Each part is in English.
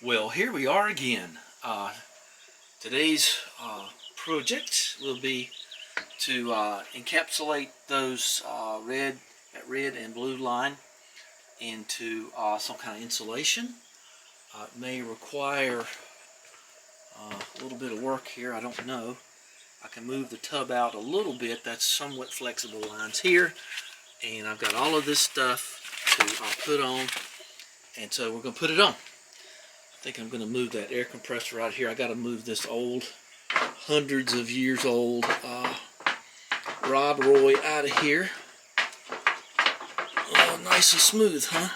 Well, here we are again. Today's project will be to encapsulate those red and blue line into some kind of insulation. It may require a little bit of work here, I don't know. I can move the tub out a little bit. That's somewhat flexible lines here. And I've got all of this stuff to put on. And so we're going to put it on. I think I'm going to move that air compressor out here. I got to move this old, hundreds of years old Rob Roy out of here. Oh, nice and smooth, huh?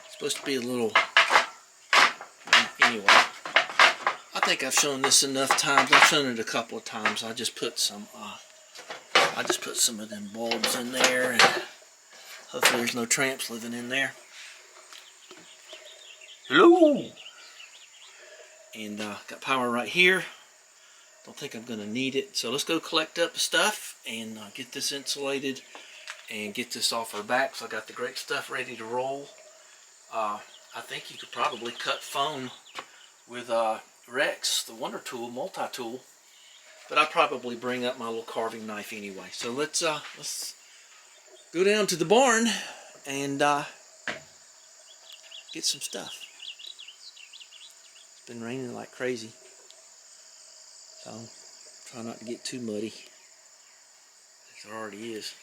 It's supposed to be a little... Anyway, I think I've shown this enough times. I've shown it a couple of times. I just put some of them bulbs in there, and hopefully there's no tramps living in there. Hello. And got power right here. Don't think I'm going to need it. So let's go collect up the stuff and get this insulated and get this off our back. So I got the great stuff ready to roll. I think you could probably cut foam with Rex, the Wonder Tool, multi-tool. But I'll probably bring up my little carving knife anyway. So let's go down to the barn and get some stuff. It's been raining like crazy, so try not to get too muddy, as there already is.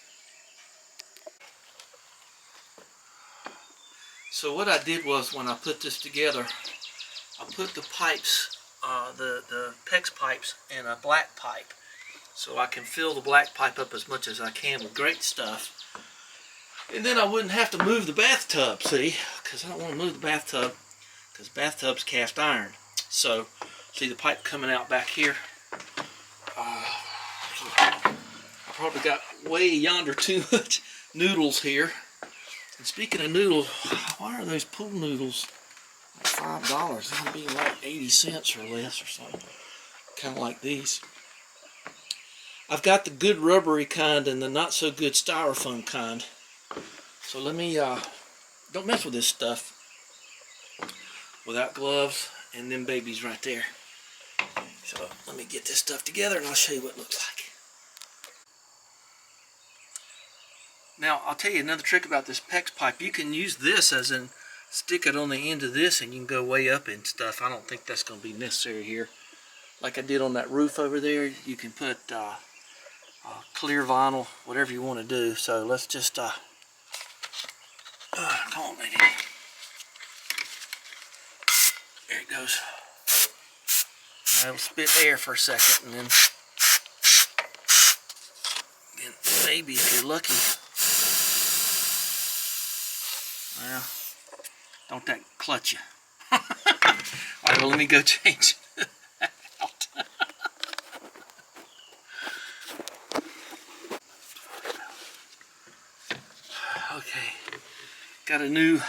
So what I did was, when I put this together, I put the pipes, the PEX pipes, in a black pipe, so I can fill the black pipe up as much as I can with great stuff. And then I wouldn't have to move the bathtub, see, because I don't want to move the bathtub, because bathtub's cast iron. So, see the pipe coming out back here? I probably got way yonder too much noodles here. And speaking of noodles, why are those pool noodles like $5? They're going to be like 80 cents or less or something. Kind of like these. I've got the good rubbery kind and the not so good styrofoam kind. So let me, don't mess with this stuff without gloves and them babies right there. So let me get this stuff together and I'll show you what it looks like. Now I'll tell you another trick about this PEX pipe. You can use this as in stick it on the end of this and you can go way up and stuff. I don't think that's going to be necessary here. Like I did on that roof over there, you can put clear vinyl, whatever you want to do. So let's just come on, baby. There it goes. Now it'll spit air for a second, and then maybe if you're lucky. Well, don't that clutch you. Alright, well, let me go change it out. Okay. Got a new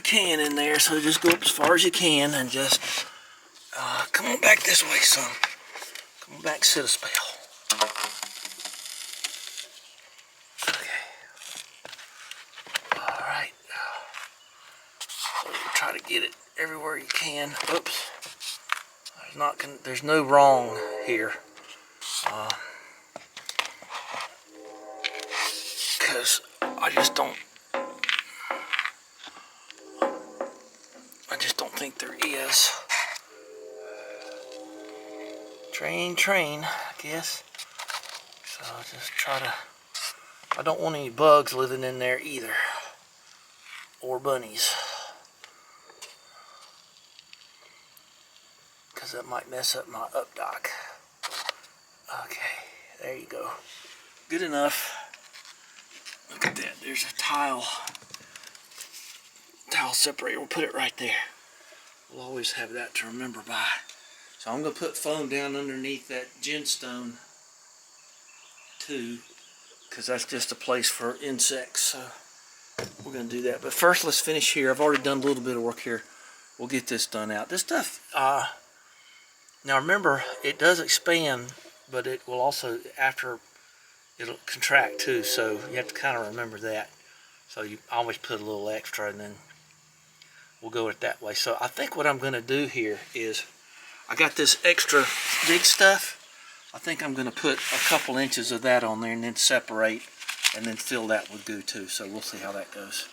can in there, so just go up as far as you can and just come on back this way, son. Come on back, sit a spell. Okay. Alright. So you try to get it everywhere you can. Oops. There's no wrong here. Because I just don't think there is. Train, I guess. So I'll just try to... I don't want any bugs living in there either. Or bunnies. Because that might mess up my updock. Okay, there you go. Good enough. Look at that, there's a tile separator. We'll put it right there. We'll always have that to remember by. So I'm going to put foam down underneath that ginstone too, because that's just a place for insects. So we're going to do that. But first, let's finish here. I've already done a little bit of work here. We'll get this done out. This stuff, now remember, it does expand, but it will also, after, it'll contract too. So you have to kind of remember that. So you always put a little extra, and then we'll go it that way. So I think what I'm going to do here is, I got this extra big stuff. I think I'm going to put a couple inches of that on there and then separate and then fill that with goo too. So we'll see how that goes.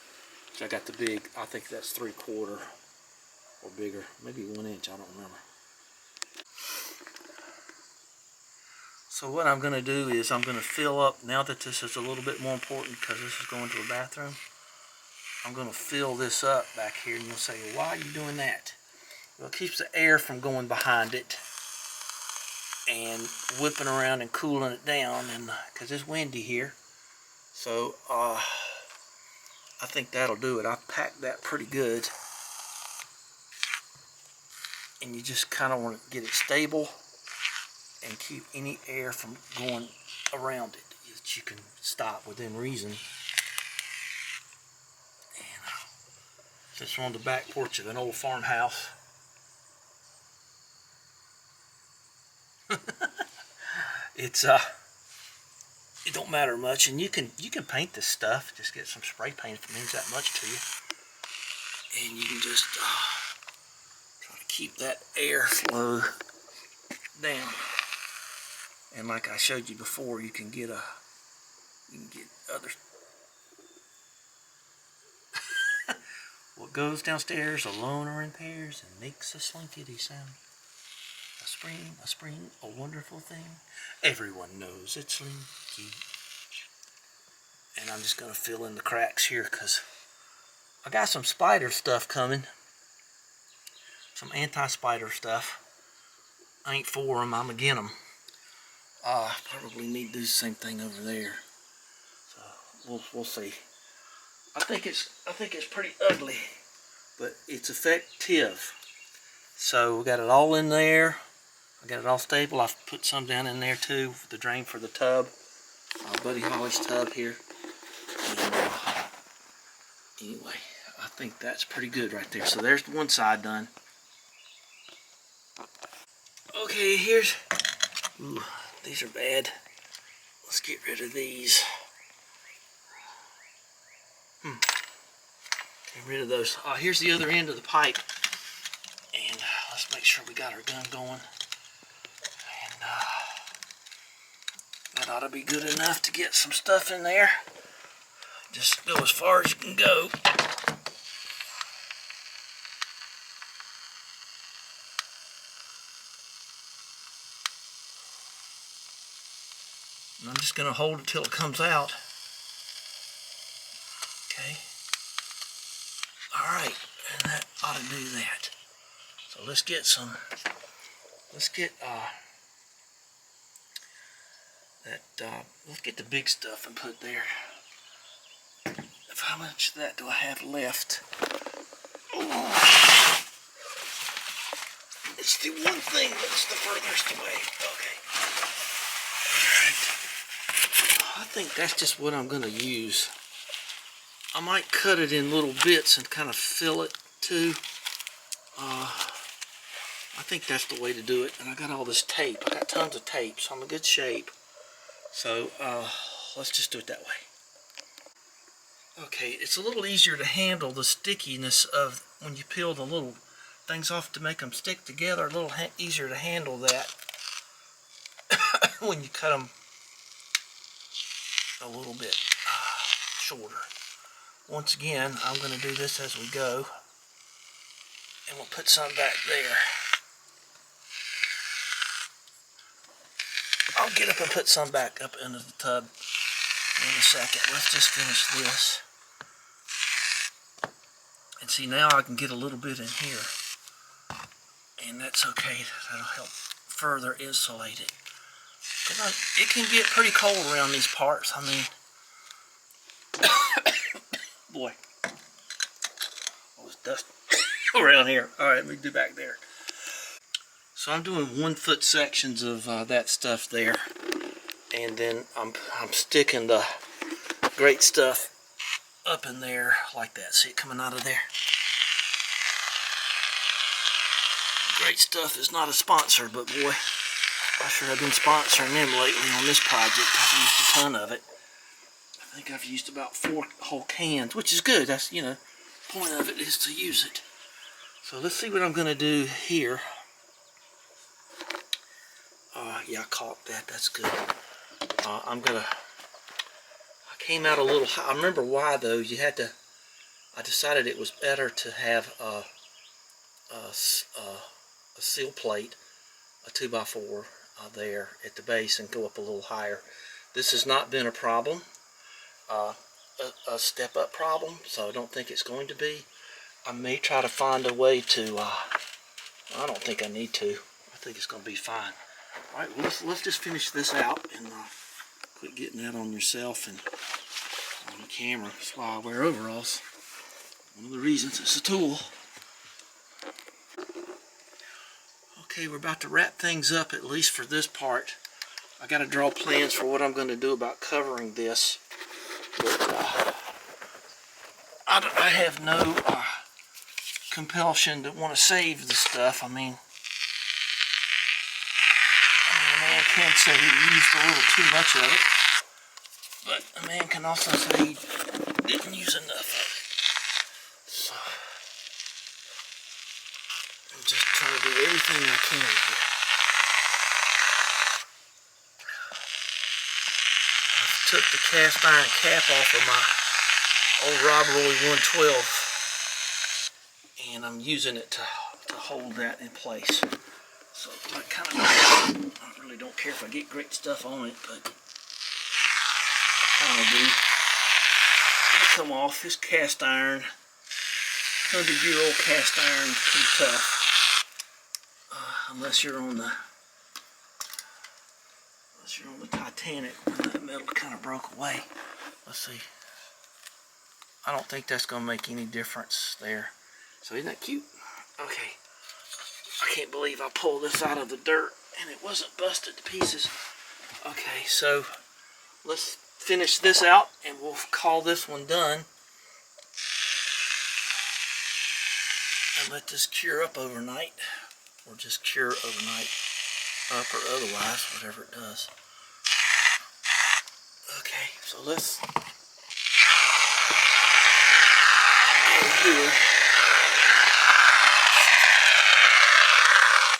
So I got the big, I think that's 3/4 or bigger, maybe 1 inch, I don't remember. So what I'm going to do is I'm going to fill up, now that this is a little bit more important because this is going to a bathroom, I'm going to fill this up back here, and you'll say, well, why are you doing that? Well, it keeps the air from going behind it and whipping around and cooling it down, and because it's windy here. So I think that'll do it. I've packed that pretty good, and you just kind of want to get it stable and keep any air from going around it that you can stop within reason. And this is on the back porch of an old farmhouse. It's it don't matter much, and you can paint this stuff. Just get some spray paint if it means that much to you, and you can just try to keep that air flow down. And like I showed you before, you can get other. What goes downstairs alone or in pairs and makes a slinkity sound. A spring, a wonderful thing. Everyone knows it's slinky. And I'm just gonna fill in the cracks here because I got some spider stuff coming. Some anti-spider stuff. I ain't for them, I'm against them. Probably need to do the same thing over there. So we'll see. I think it's pretty ugly, but it's effective. So we got it all in there. I got it all stable. I've put some down in there too, for the drain for the tub. Buddy Holly's tub here. And, anyway, I think that's pretty good right there. So there's one side done. Okay, here's. Ooh, these are bad. Let's get rid of these. Get rid of those. Here's the other end of the pipe. And let's make sure we got our gun going. And that ought to be good enough to get some stuff in there. Just go as far as you can go. And I'm just going to hold it till it comes out. Okay. Alright, and that ought to do that. So let's get let's get the big stuff and put there. How much of that do I have left? Ooh. It's the one thing that's the furthest away. Okay. Alright. I think that's just what I'm going to use. I might cut it in little bits and kind of fill it too. I think that's the way to do it. And I got all this tape. I got tons of tape, so I'm in good shape. So let's just do it that way. Okay, it's a little easier to handle the stickiness of when you peel the little things off to make them stick together. A little easier to handle that when you cut them a little bit shorter. Once again, I'm going to do this as we go, and we'll put some back there. I'll get up and put some back up into the tub in a second. Let's just finish this. And see, now I can get a little bit in here. And that's okay. That'll help further insulate it. Because it can get pretty cold around these parts. I mean, boy, all this dust around here. Alright, let me do back there. So I'm doing 1 foot sections of that stuff there, and then I'm sticking the great stuff up in there like that. See it coming out of there? Great Stuff is not a sponsor, but boy, I sure have been sponsoring them lately on this project. I've used a ton of it. I think I've used about 4 whole cans, which is good. That's, you know, the point of it is to use it. So let's see what I'm going to do here. Yeah, I caught that. That's good. I came out a little high. I remember why though. I decided it was better to have a seal plate, a 2x4 there at the base, and go up a little higher. This has not been a problem, a step up problem, so I don't think it's going to be. I may try to find a way to, I don't think I need to. I think it's going to be fine. Alright, well, let's just finish this out and quit getting that on yourself and on the camera. That's why I wear overalls. One of the reasons. It's a tool. Okay, we're about to wrap things up, at least for this part. I got to draw plans for what I'm going to do about covering this. But, I have no compulsion to want to save the stuff. I mean, a man can say he used a little too much of it, but a man can also say he didn't use enough of it. So, I'm just trying to do everything I can here. I took the cast iron cap off of my old Rob Roy 112, and I'm using it to hold that in place. So I really don't care if I get great stuff on it, but I kind of do. It'll come off. This cast iron, 100-year-old cast iron, is pretty tough. Unless you're on the Titanic, when that metal kind of broke away. Let's see. I don't think that's going to make any difference there. So isn't that cute? Okay. I can't believe I pulled this out of the dirt and it wasn't busted to pieces. Okay, so let's finish this out and we'll call this one done. And let this cure up overnight. Or just cure overnight. Up or otherwise, whatever it does. Okay, so let's go here.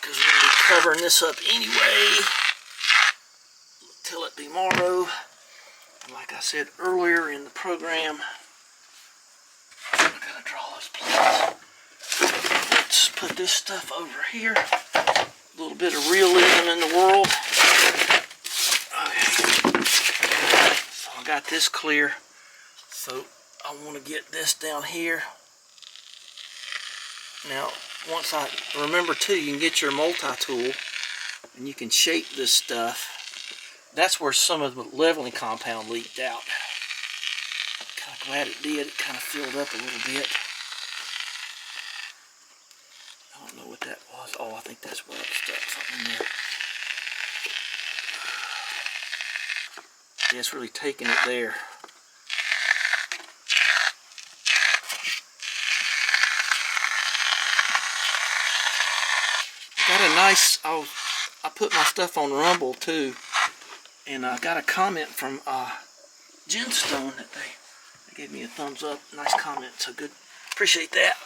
Because we're going to be covering this up anyway till it be tomorrow. And like I said earlier in the program, I'm going to draw those plans. Let's put this stuff over here. A little bit of realism in the world. Okay. So I got this clear. So I want to get this down here. Now, once I remember too, you can get your multi-tool and you can shape this stuff. That's where some of the leveling compound leaked out. Kind of glad it did. It kind of filled up a little bit. I don't know what that was. Oh, I think that's where I stuck something in there. Yeah, it's really taking it there. Got a nice, I put my stuff on Rumble too, and I got a comment from Gemstone that they gave me a thumbs up. Nice comment, so good. Appreciate that.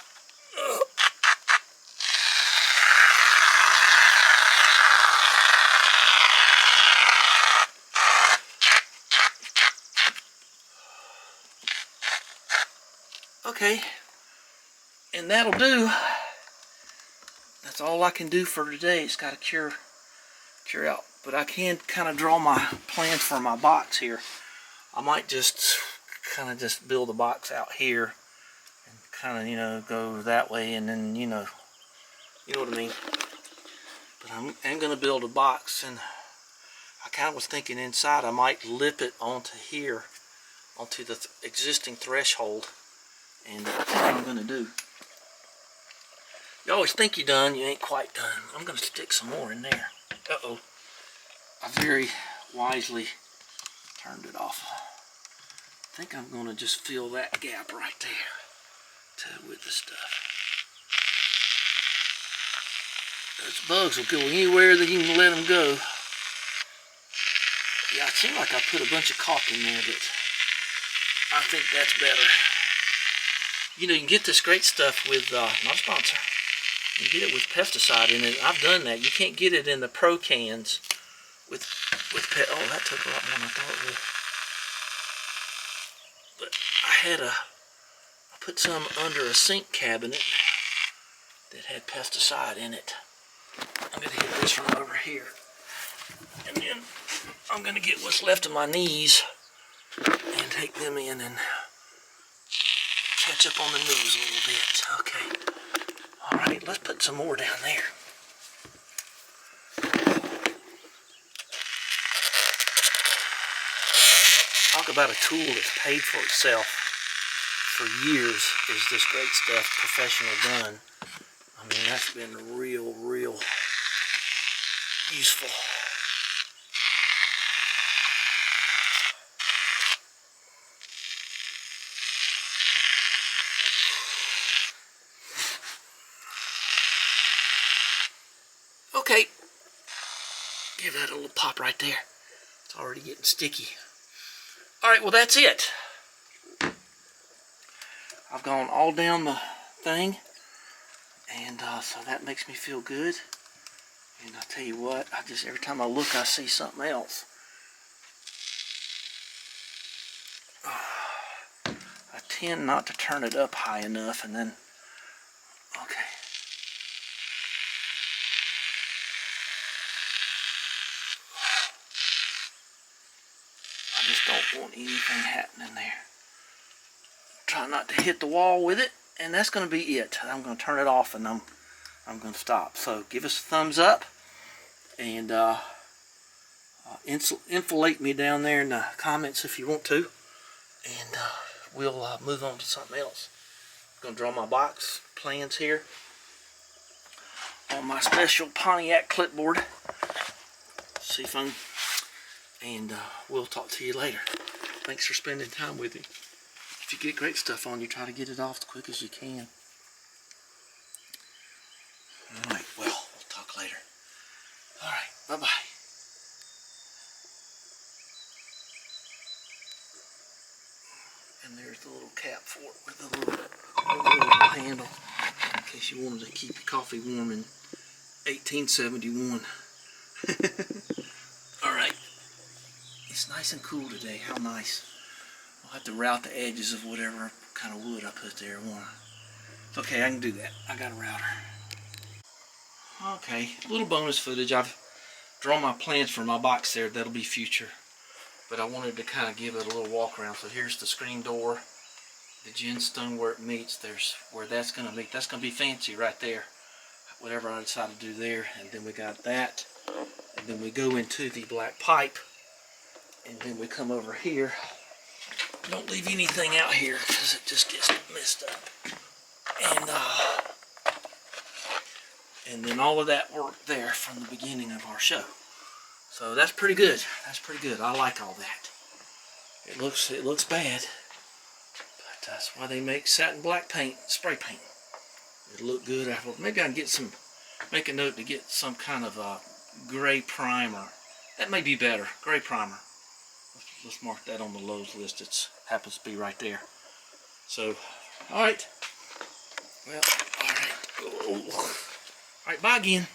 Okay, and that'll do. That's all I can do for today. It's got to cure out. But I can kind of draw my plans for my box here. I might just kind of just build a box out here and kind of, you know, go that way, and then, you know what I mean. But I'm going to build a box, and I kind of was thinking inside I might lip it onto here, onto the existing threshold, and that's what I'm going to do. You always think you're done, you ain't quite done. I'm going to stick some more in there. Uh-oh. I very wisely turned it off. I think I'm going to just fill that gap right there with the stuff. Those bugs will go anywhere that you can let them go. Yeah, it seemed like I put a bunch of caulk in there, but I think that's better. You know, you can get this great stuff with, not a sponsor, You get it with pesticide in it. I've done that. You can't get it in the pro cans with oh, that took a lot more than I thought it would. But I put some under a sink cabinet that had pesticide in it. I'm gonna hit this from over here, and then I'm gonna get what's left of my knees and take them in and catch up on the news a little bit. Okay. All right, let's put some more down there. Talk about a tool that's paid for itself for years is this great stuff, Professional Done. I mean, that's been real useful. Okay, give that a little pop right there. It's already getting sticky. All right, well, that's it. I've gone all down the thing, and so that makes me feel good. And I'll tell you what, every time I look, I see something else. I tend not to turn it up high enough, and then, okay. I just don't want anything happening there. Try not to hit the wall with it, and that's going to be it. I'm going to turn it off, and I'm going to stop. So give us a thumbs up, and infilate me down there in the comments if you want to, and we'll move on to something else. I'm going to draw my box plans here on my special Pontiac clipboard. See if I'm, and we'll talk to you later. Thanks for spending time with me. If you get great stuff on, you try to get it off as quick as you can. Alright, well, we'll talk later. Alright, bye-bye. And there's the little cap for it with the little handle in case you wanted to keep your coffee warm in 1871. Alright. It's nice and cool today. How nice. I'll have to route the edges of whatever kind of wood I put there. It's okay, I can do that. I got a router. Okay, a little bonus footage. I've drawn my plans for my box there. That'll be future. But I wanted to kind of give it a little walk around. So here's the screen door, the ginstone where it meets. There's where that's going to meet. That's going to be fancy right there. Whatever I decide to do there. And then we got that. And then we go into the black pipe. And then we come over here. Don't leave anything out here because it just gets messed up. And then all of that worked there from the beginning of our show. So that's pretty good. That's pretty good. I like all that. It looks bad, but that's why they make satin black paint, spray paint. It'll look good. Maybe I can make a note to get some kind of a gray primer. That may be better. Gray primer. Let's mark that on the Lowe's list. It happens to be right there. So, all right. Well, all right. All right, bye again.